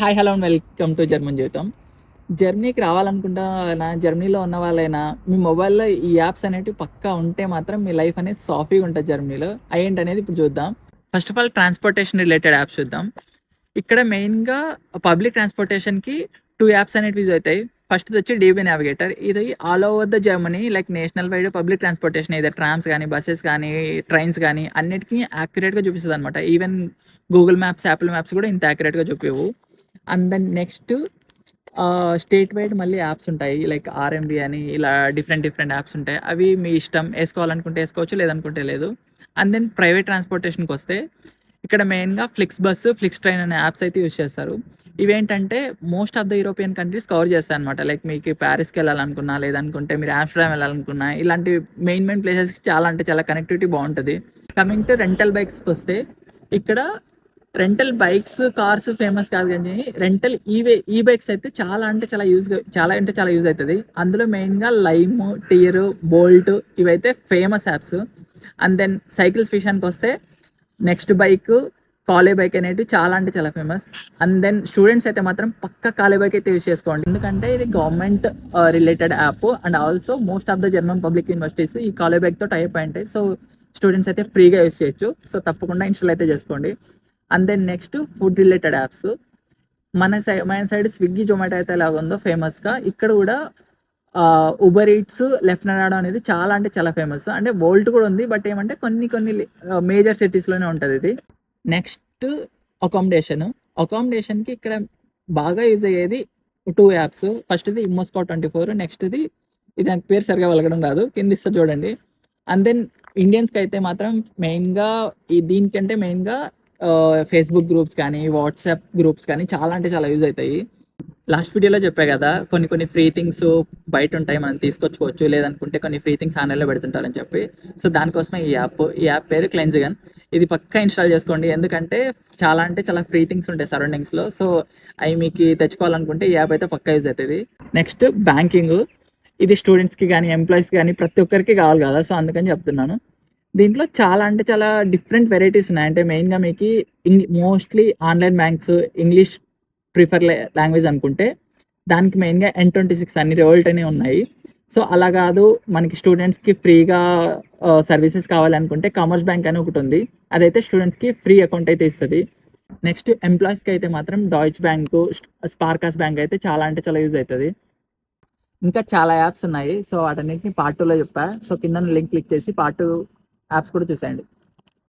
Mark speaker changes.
Speaker 1: Hi hello and welcome to German జీవితం. జర్మనీకి రావాలనుకుంటున్నా, జర్మనీలో ఉన్న వాళ్ళైనా మీ మొబైల్లో ఈ యాప్స్ అనేటివి పక్కా ఉంటే మాత్రం మీ లైఫ్ అనేది సాఫీగా ఉంటుంది జర్మనీలో. అయ్యేంటనేది ఇప్పుడు చూద్దాం. First of all transportation related apps చూద్దాం. ఇక్కడ మెయిన్గా పబ్లిక్ ట్రాన్స్పోర్టేషన్కి 2 యాప్స్ అనేటివి యూజ్ అవుతాయి. ఫస్ట్ది వచ్చి డీబీ నావిగేటర్. ఇది all over the Germany like national wide public transportation ఏదో ట్రామ్స్ కానీ, బస్సెస్ కానీ, ట్రైన్స్ కానీ అన్నిటికీ యాక్యురేట్గా చూపిస్తుంది అనమాట. Even Google Maps, Apple Maps కూడా ఇంత యాక్యురేట్గా చూపించవు. And then next state wide మళ్ళీ యాప్స్ ఉంటాయి. లైక్ ఆర్ఎంబి అని ఇలా డిఫరెంట్ యాప్స్ ఉంటాయి. అవి మీ ఇష్టం, వేసుకోవాలనుకుంటే వేసుకోవచ్చు, లేదనుకుంటే లేదు. అండ్ దెన్ ప్రైవేట్ ట్రాన్స్పోర్టేషన్కి వస్తే ఇక్కడ మెయిన్గా ఫ్లిక్స్ బస్సు, ఫ్లిక్స్ ట్రైన్ అనే యాప్స్ అయితే యూస్ చేస్తారు. ఇవేంటంటే most of the European countries cover చేస్తాయి అనమాట. లైక్ మీకు ప్యారిస్కి వెళ్ళాలనుకున్నా, లేదనుకుంటే మీరు ఆమ్స్టర్డామ్ వెళ్ళాలనుకున్నా, ఇలాంటి మెయిన్ ప్లేసెస్కి చాలా అంటే చాలా కనెక్టివిటీ బాగుంటుంది. కమింగ్ టు రెంటల్ బైక్స్కి వస్తే ఇక్కడ రెంటల్ బైక్స్, కార్స్ ఫేమస్ కాదు కానీ రెంటల్ ఈ బైక్స్ అయితే చాలా అంటే చాలా యూజ్ అవుతుంది. అందులో మెయిన్గా లైమ్, టియర్, బోల్ట్ ఇవైతే famous apps. And then cycles విషయానికి వస్తే నెక్స్ట్ బైక్, కాలే బైక్ అనేవి చాలా అంటే చాలా ఫేమస్. అండ్ దెన్ స్టూడెంట్స్ అయితే మాత్రం పక్క కాలే బైక్ అయితే యూజ్ చేసుకోండి, ఎందుకంటే ఇది government related app. And also most of the German public universities ఈ కాలే బైక్తో టైప్ అయి ఉంటాయి. సో స్టూడెంట్స్ అయితే ఫ్రీగా యూజ్ చేయొచ్చు. సో తప్పకుండా ఇన్స్టాల్ అయితే చేసుకోండి. And then next food related apps. మన సైడ్ స్విగ్గీ, జొమాటో అయితే ఎలాగ ఉందో ఫేమస్గా ఇక్కడ కూడా ఉబర్ ఈట్స్, లెఫ్ట్ అనేది చాలా అంటే చాలా ఫేమస్. అంటే వోల్ట్ కూడా ఉంది, బట్ ఏమంటే కొన్ని మేజర్ సిటీస్లోనే ఉంటుంది ఇది. నెక్స్ట్ అకామిడేషన్కి ఇక్కడ బాగా యూజ్ అయ్యేది 2 యాప్స్. ఫస్ట్ది ఇమ్మోస్కో 24, నెక్స్ట్ది ఇది నాకు పేరు సరిగా వెళ్ళడం రాదు, కింద ఇస్తా చూడండి. అండ్ దెన్ ఇండియన్స్కి అయితే మాత్రం మెయిన్గా దీనికంటే మెయిన్గా ఫేస్బుక్ గ్రూప్స్ కానీ, వాట్సాప్ గ్రూప్స్ కానీ చాలా అంటే చాలా యూజ్ అవుతాయి. లాస్ట్ వీడియోలో చెప్పా కదా, కొన్ని ఫ్రీ థింగ్స్ బయట ఉంటాయి, మనం తీసుకొచ్చుకోవచ్చు, లేదనుకుంటే కొన్ని ఫ్రీ థింగ్స్ ఆన్లైన్లో పెడుతుంటారని చెప్పి. సో దానికోసమే ఈ యాప్ పేరు క్లెన్జిగన్. ఇది పక్కా ఇన్స్టాల్ చేసుకోండి, ఎందుకంటే చాలా అంటే చాలా ఫ్రీ థింగ్స్ ఉంటాయి సరౌండింగ్స్లో. సో అవి మీకు తెచ్చుకోవాలనుకుంటే ఈ యాప్ అయితే పక్కా యూజ్ అవుతుంది. Next banking. ఇది స్టూడెంట్స్కి కానీ, ఎంప్లాయీస్కి కానీ ప్రతి ఒక్కరికి కావాలి కదా, సో అందుకని చెప్తున్నాను. దీంట్లో చాలా అంటే చాలా డిఫరెంట్ వెరైటీస్ ఉన్నాయి. అంటే మెయిన్గా మీకు mostly online banks, English prefer language అనుకుంటే దానికి మెయిన్గా N26 అన్ని రివోల్ట్ అనేవి ఉన్నాయి. సో అలా కాదు, మనకి స్టూడెంట్స్కి ఫ్రీగా సర్వీసెస్ కావాలనుకుంటే కామర్స్ బ్యాంక్ అని ఒకటి ఉంది. అదైతే స్టూడెంట్స్కి ఫ్రీ అకౌంట్ అయితే ఇస్తుంది. నెక్స్ట్ ఎంప్లాయీస్కి అయితే మాత్రం డాయిచ్ బ్యాంకు, స్పార్కాస్ బ్యాంక్ అయితే చాలా అంటే చాలా యూజ్ అవుతుంది. ఇంకా చాలా యాప్స్ ఉన్నాయి. సో వాటన్నిటిని పార్ట్ 2లో చెప్పా. సో కింద లింక్ క్లిక్ చేసి పార్ట్ 2 యాప్స్ కూడా చూసేయండి.